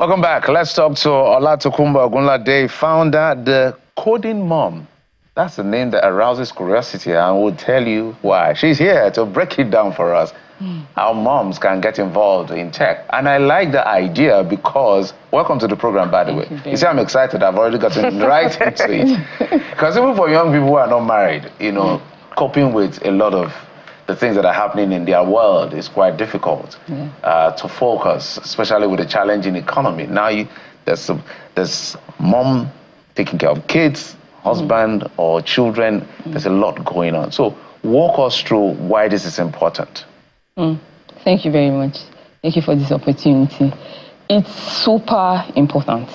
Welcome back. Let's talk to Olatokunbo Ogunlade, founder, the Coding Mom. That's the name that arouses curiosity, and we'll tell you why. She's here to break it down for us, how moms can get involved in tech. And I like the idea because, welcome to the program, by the way. You see, I'm excited. I've already gotten right into it. Because even for young people who are not married, you know, coping with a lot of the things that are happening in their world is quite difficult to focus, especially with the challenging economy. Now, there's mom taking care of kids, husband or children. There's a lot going on. So walk us through why this is important. Thank you very much. Thank you for this opportunity. It's super important.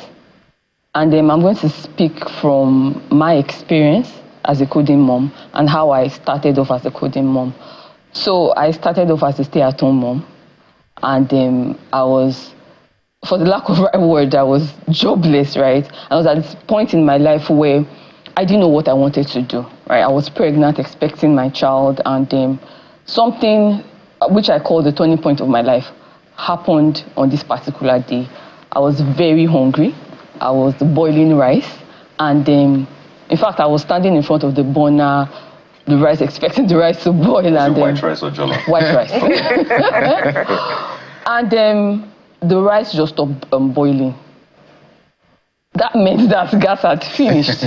And I'm going to speak from my experience as a coding mom and how I started off as a coding mom. So I started off as a stay-at-home mom, and I was, for the lack of right word, I was jobless, right? I was at this point in my life where I didn't know what I wanted to do, right? I was pregnant, expecting my child, and something which I call the turning point of my life happened on this particular day. I was very hungry. I was boiling rice, and in fact, I was standing in front of the burner, the rice, expecting the rice to boil. And white rice or jollof? White rice. And the rice just stopped boiling. That meant that gas had finished.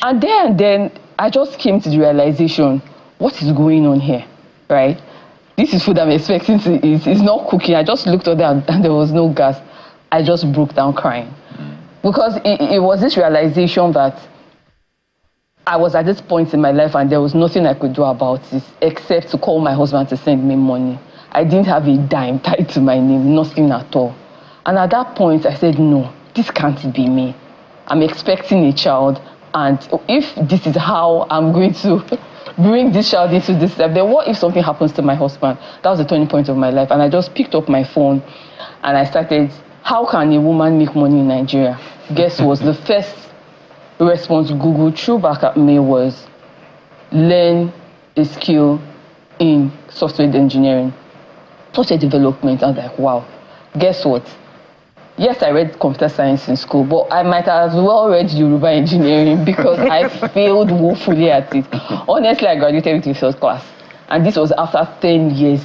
And then I just came to the realization, what is going on here, right? This is food I'm expecting to eat. It's not cooking. I just looked at that and there was no gas. I just broke down crying. Because it was this realization that I was at this point in my life and there was nothing I could do about it except to call my husband to send me money. I didn't have a dime tied to my name, nothing at all. And at that point, I said, no, this can't be me. I'm expecting a child, and if this is how I'm going to bring this child into this step, then what if something happens to my husband? That was the turning point of my life. And I just picked up my phone and I started, how can a woman make money in Nigeria? Guess what? The first response Google threw back at me was, learn a skill in software engineering, software development. I was like, wow. Guess what? Yes, I read computer science in school, but I might as well read Yoruba engineering because I failed woefully at it. Honestly, I graduated with a first class. And this was after 10 years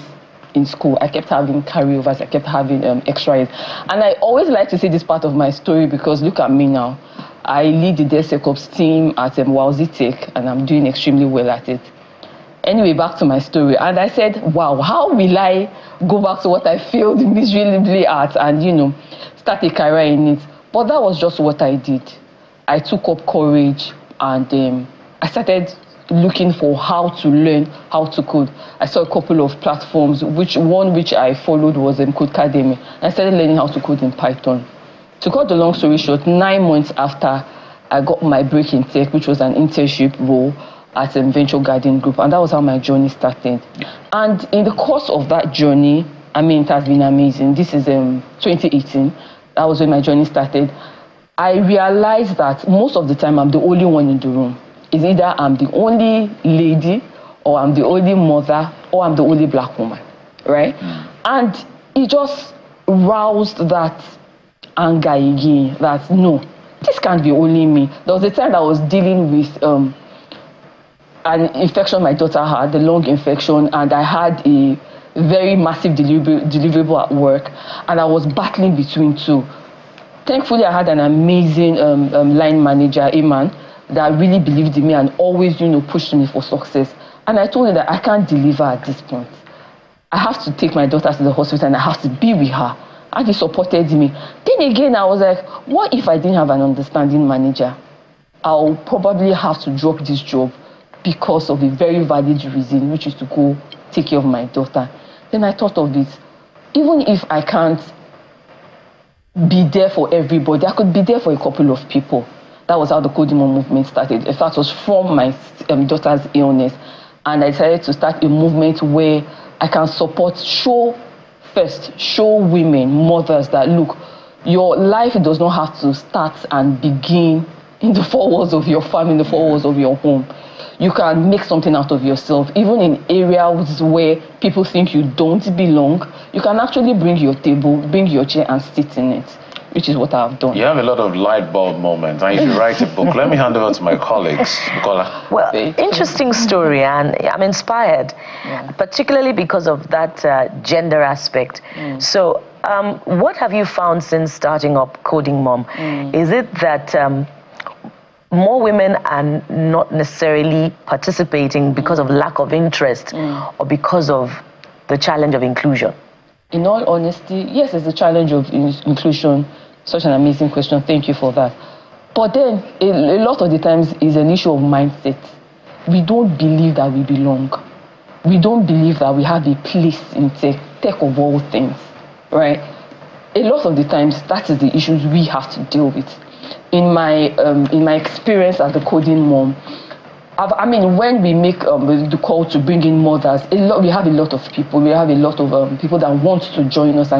in school. I kept having carryovers, I kept having extra years. And I always like to say this part of my story because look at me now. I lead the DevSecOps team at Woefully Tech, and I'm doing extremely well at it. Anyway, back to my story. And I said, wow, how will I go back to what I failed miserably at and, you know, start a career in it? But that was just what I did. I took up courage and I started looking for how to learn how to code. I saw a couple of platforms, which I followed was Codecademy. I started learning how to code in Python. To cut the long story short, 9 months after I got my break in tech, which was an internship role at a Venture Garden Group, and that was how my journey started. And in the course of that journey, I mean, it has been amazing. This is 2018. That was when my journey started. I realized that most of the time I'm the only one in the room. It's either I'm the only lady, or I'm the only mother, or I'm the only black woman, right? And it just roused that anger again, that no, this can't be only me. There was a time that I was dealing with an infection my daughter had, a lung infection, and I had a very massive deliverable at work, and I was battling between two. Thankfully, I had an amazing line manager, a man, that really believed in me and always, you know, pushed me for success. And I told him that I can't deliver at this point. I have to take my daughter to the hospital and I have to be with her. And he supported me. Then again, I was like, what if I didn't have an understanding manager? I'll probably have to drop this job because of a very valid reason, which is to go take care of my daughter. Then I thought of this. Even if I can't be there for everybody, I could be there for a couple of people. That was how the Coding Mom movement started. In fact, it was from my daughter's illness. And I decided to start a movement where I can support, show women, mothers, that look, your life does not have to start and begin in the four walls of your family, in the four walls of your home. You can make something out of yourself, even in areas where people think you don't belong. You can actually bring your table, bring your chair and sit in it. which is what I've done. You have a lot of light bulb moments, and you should write a book. Let me hand over to my colleagues. Well, interesting story, and I'm inspired, particularly because of that gender aspect. So, what have you found since starting up Coding Mom? Is it that more women are not necessarily participating because of lack of interest or because of the challenge of inclusion? In all honesty, yes, it's a challenge of inclusion. Such an amazing question. Thank you for that. But then, a lot of the times, is an issue of mindset. We don't believe that we belong. We don't believe that we have a place in tech of all things, right? A lot of the times, that is the issues we have to deal with. In my experience as a Coding Mom, when we make the call to bring in mothers, we have a lot of people. We have a lot of people that want to join us.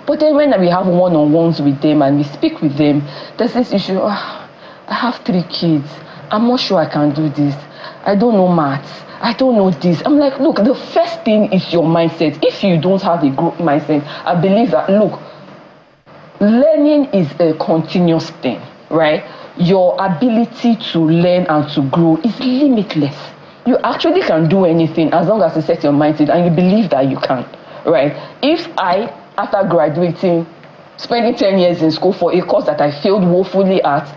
But then when we have one-on-ones with them and we speak with them, there's this issue, I have 3 kids. I'm not sure I can do this. I don't know maths. I don't know this. I'm like, look, the first thing is your mindset. If you don't have a growth mindset, I believe that, look, learning is a continuous thing, right? Your ability to learn and to grow is limitless. You actually can do anything as long as you set your mindset and you believe that you can, right? If I, after graduating, spending 10 years in school for a course that I failed woefully at,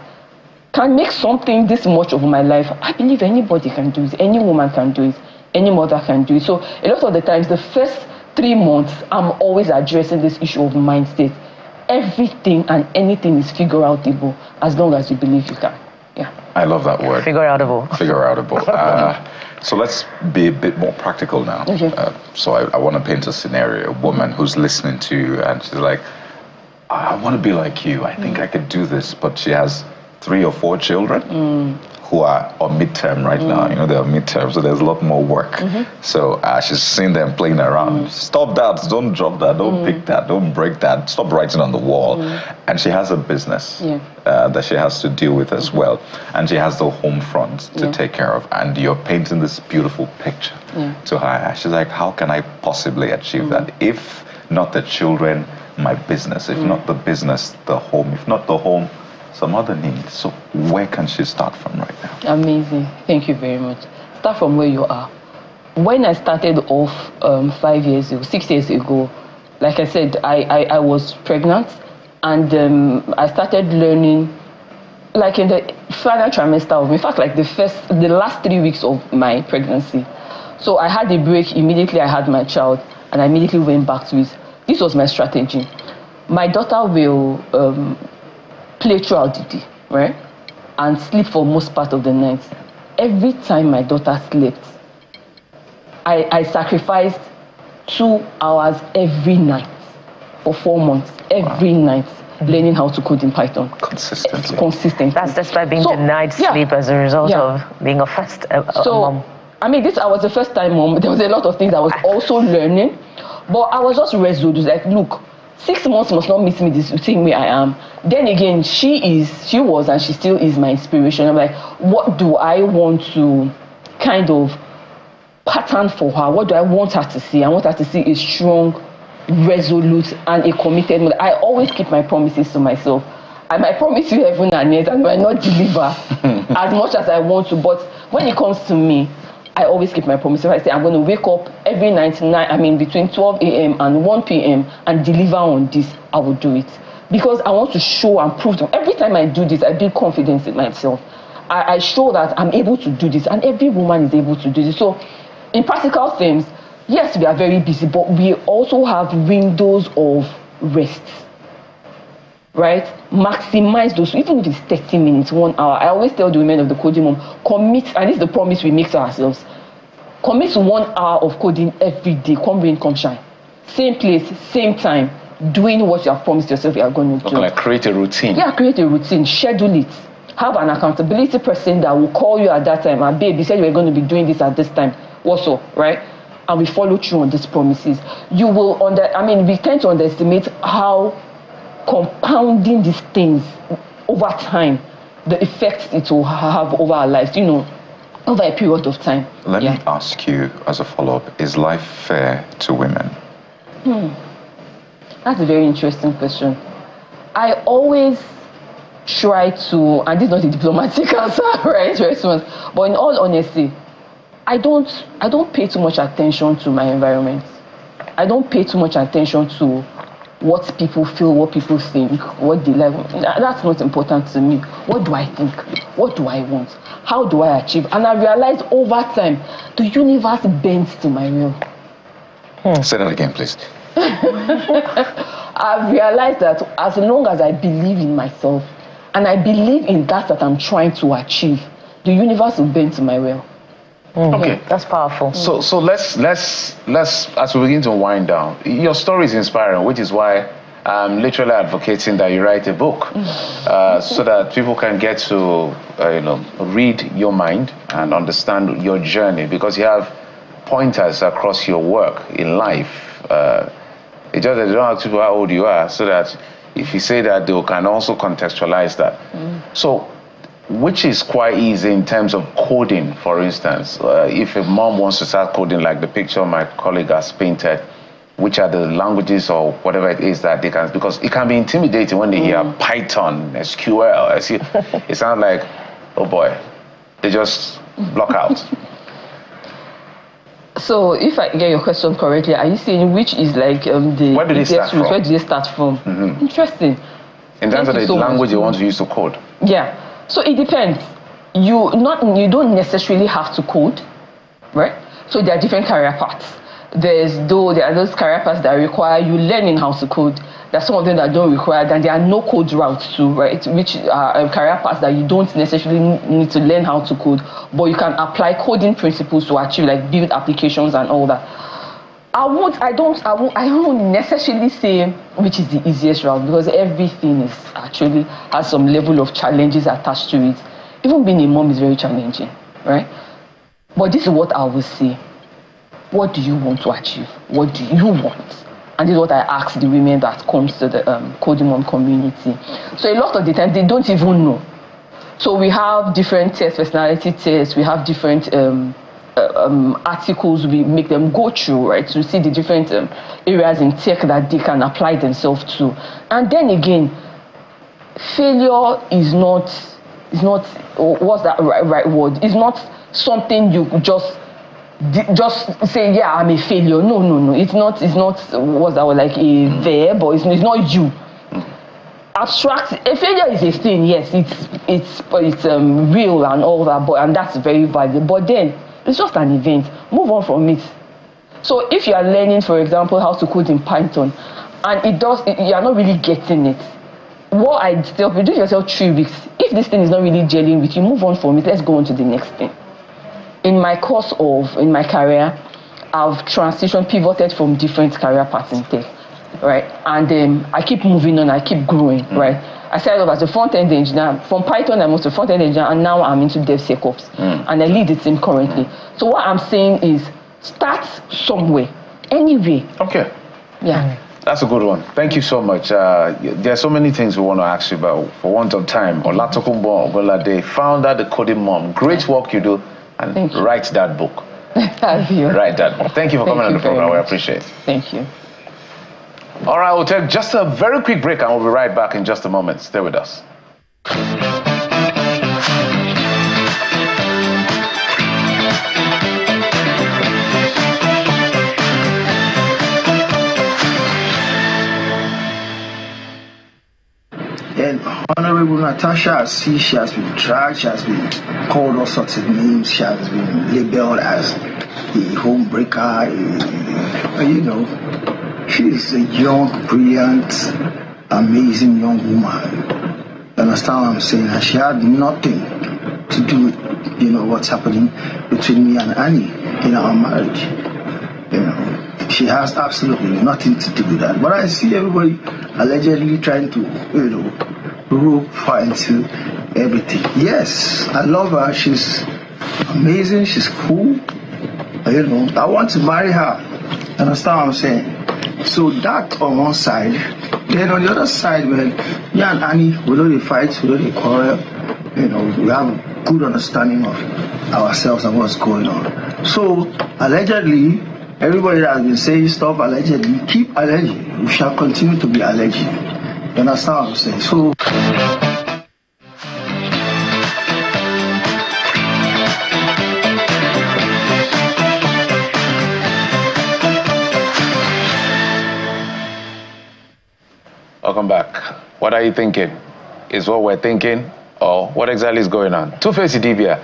can make something this much of my life, I believe anybody can do it. Any woman can do it. Any mother can do it. So a lot of the times, the first 3 months, I'm always addressing this issue of mindset. Everything and anything is figure-outable as long as you believe you can. Yeah. I love that word. Figure-outable. Figure-outable. So let's be a bit more practical now. Okay. So I want to paint a scenario, a woman who's listening to you and she's like, I want to be like you. I think I could do this. But she has 3 or 4 children who are on midterm right now. You know, they're on midterm, so there's a lot more work. So she's seeing them playing around. Stop that, don't drop that, don't pick that, don't break that, stop writing on the wall. And she has a business that she has to deal with as well. And she has the home front to take care of. And you're painting this beautiful picture to her. She's like, how can I possibly achieve that? If not the children, my business. If not the business, the home. If not the home, some other needs. So where can she start from right now? Amazing. Thank you very much. Start from where you are. When I started off 6 years ago, like I said, I was pregnant and I started learning like in the final trimester of, in fact, like the last 3 weeks of my pregnancy. So I had a break. Immediately I had my child and I immediately went back to it. This was my strategy. My daughter will play throughout the day, right? And sleep for most part of the night. Every time my daughter slept, I sacrificed 2 hours every night for 4 months, every night, learning how to code in Python. Consistently. That's despite being denied sleep as a result of being a first mom. I mean, I was a first-time mom. There was a lot of things I was also learning, but I was just resolute. Like, look, 6 months must not miss me the same way I am. Then again, she was, and she still is my inspiration. I'm like, what do I want to kind of pattern for her? What do I want her to see? I want her to see a strong, resolute, and a committed mother. I always keep my promises to myself. I might promise you heaven and earth, and I might not deliver as much as I want to. But when it comes to me, I always keep my promises. I say I'm going to wake up every night, between 12 a.m. and 1 p.m. and deliver on this. I will do it. Because I want to show and prove to them. Every time I do this, I build confidence in myself. I show that I'm able to do this, and every woman is able to do this. So in practical things, yes, we are very busy, but we also have windows of rest. Right? Maximize those, even if it's 30 minutes, 1 hour. I always tell the women of the Coding Mom, commit, and this is the promise we make to ourselves. Commit to 1 hour of coding every day, come rain, come shine. Same place, same time, doing what you have promised yourself you are going to do. Like create a routine. Yeah, create a routine, schedule it. Have an accountability person that will call you at that time. And babe, you said you were going to be doing this at this time. What's up, right? And we follow through on these promises. You will, we tend to underestimate how compounding these things over time, the effects it will have over our lives, over a period of time. Let me ask you as a follow-up, is life fair to women? That's a very interesting question. I always try to, and this is not a diplomatic answer, right, response, but in all honesty, I don't pay too much attention to my environment. I don't pay too much attention to what people feel, what people think, what they like. That's not important to me. What do I think? What do I want? How do I achieve? And I realized over time, the universe bends to my will. Say that again, please. I've realized that as long as I believe in myself and I believe in that I'm trying to achieve, the universe will bend to my will. Okay, that's powerful. So let's as we begin to wind down. Your story is inspiring, which is why I'm literally advocating that you write a book, so that people can get to read your mind and understand your journey, because you have pointers across your work in life. It's just that they don't ask people how old you are, so that if you say that, they can also contextualize that. So, which is quite easy in terms of coding, for instance. If a mom wants to start coding, like the picture my colleague has painted, which are the languages or whatever it is that they can, because it can be intimidating when they hear Python, SQL. It sounds like, oh boy, they just block out. So, if I get your question correctly, are you saying which is like where do they start from? Where do they start from? Interesting. In terms of the language you want to use to code? Yeah. So it depends. You don't necessarily have to code, right? So there are different career paths. There are those career paths that require you learning how to code. There are some of them that don't require, and there are no code routes too, right? Which are career paths that you don't necessarily need to learn how to code, but you can apply coding principles to achieve, like build applications and all that. I won't necessarily say which is the easiest route, because everything is actually has some level of challenges attached to it. Even being a mom is very challenging, right? But this is what I will say. What do you want to achieve? What do you want? And this is what I ask the women that comes to the Coding Mom community. So a lot of the time, they don't even know. So we have different tests, personality tests, we have different articles we make them go through, right, to see the different areas in tech that they can apply themselves to. And then again, failure is not what's that right word? It's not something you just say, yeah, I'm a failure. No. It's not what's that word, like a verb, or it's not you. Abstract, a failure is a thing, yes, it's real and all that, and that's very valuable. But then it's just an event. Move on from it. So if you are learning, for example, how to code in Python, and you are not really getting it, what I tell you, give yourself 3 weeks. If this thing is not really gelling with you, move on from it. Let's go on to the next thing. In my career, I've pivoted from different career paths in tech, right? And I keep moving on, I keep growing, right? I started off as a front-end engineer. From Python, I moved to front-end engineer, and now I'm into DevSecOps. And I lead the team currently. So what I'm saying is, start somewhere, anyway. Okay. Yeah. That's a good one. Thank you so much. There are so many things we want to ask you about. For want of time, Olatokunbo Ogolade, founder the Coding Mom. Great work you do, and write that book. Thank you. Write that book. Thank you for coming on the program. We appreciate it. Thank you. All right, we'll take just a very quick break, and we'll be right back in just a moment. Stay with us. And Honorable Natasha, I see she has been dragged, she has been called all sorts of names, she has been labeled as a homebreaker, she's a young, brilliant, amazing young woman. You understand what I'm saying? And she had nothing to do with, what's happening between me and Annie in our marriage. She has absolutely nothing to do with that. But I see everybody allegedly trying to, rope her into everything. Yes, I love her. She's amazing. She's cool. I want to marry her. Understand what I'm saying? So that on one side. Then on the other side, me and Annie, we don't fight, we don't quarrel. We have a good understanding of ourselves and what's going on. So allegedly, everybody that has been saying stuff allegedly, keep alleging. We shall continue to be alleging. You understand what I'm saying? So. Welcome back. What are you thinking? Is what we're thinking, or what exactly is going on? Two-Face Idibia,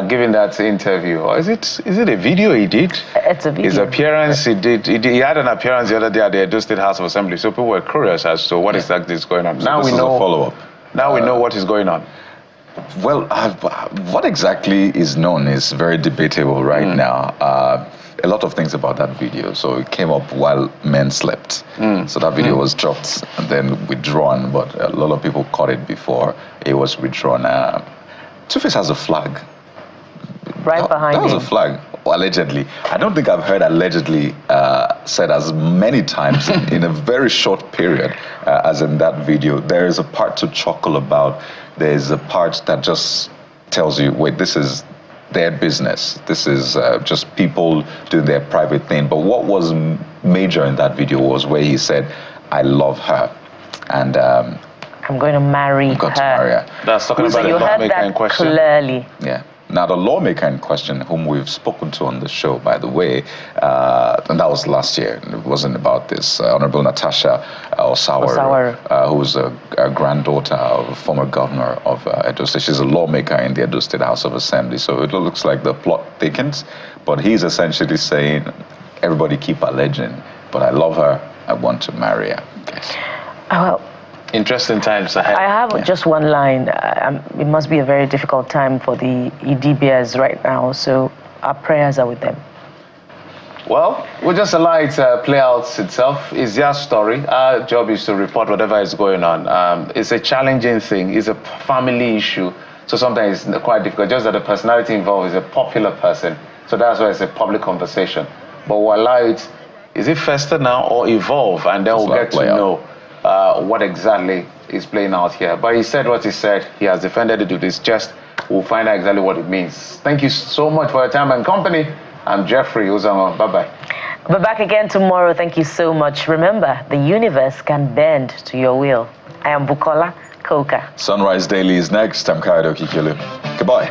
giving that interview, or is it a video he did? It's a video. His appearance, he had an appearance the other day at the Edo State House of Assembly, so people were curious as to what exactly is going on. So now this we know. is a follow-up. Now we know what is going on. Well, what exactly is known is very debatable right now. A lot of things about that video. So it came up while men slept. So that video was dropped and then withdrawn, but a lot of people caught it before it was withdrawn. Two-Face has a flag. Right behind That was him. a flag, allegedly. I don't think I've heard allegedly said as many times in a very short period as in that video. There is a part to chuckle about. There is a part that just tells you, wait, this is their business. This is just people doing their private thing. But what was major in that video was where he said, I love her. And I'm going to marry her. to marry her. That's talking So about you the heard lawmaker in that question. clearly. Yeah. Now, the lawmaker in question, whom we've spoken to on the show, by the way, and that was last year. It wasn't about this. Honorable Natasha Osawaru, who was a granddaughter of a former governor of Edo State. She's a lawmaker in the Edo State House of Assembly. So it looks like the plot thickens. But he's essentially saying, everybody keep alleging, but I love her. I want to marry her. Well, Interesting times ahead. I have just one line. It must be a very difficult time for the Idibias right now, so our prayers are with them. Well, we'll just allow it to play out itself. It's their story. Our job is to report whatever is going on. It's a challenging thing. It's a family issue. So sometimes it's quite difficult. Just that the personality involved is a popular person. So that's why it's a public conversation. But we'll allow it. Is it fester now or evolve? And then we'll get to know what exactly is playing out here. But he said what he said. He has defended it with his chest. We'll find out exactly what it means. Thank you so much for your time and company. I'm Jeffrey Uzama. Bye-bye. We're back again tomorrow. Thank you so much. Remember, the universe can bend to your will. I am Bukola Koka. Sunrise Daily is next. I'm Kaido Kikelu. Goodbye.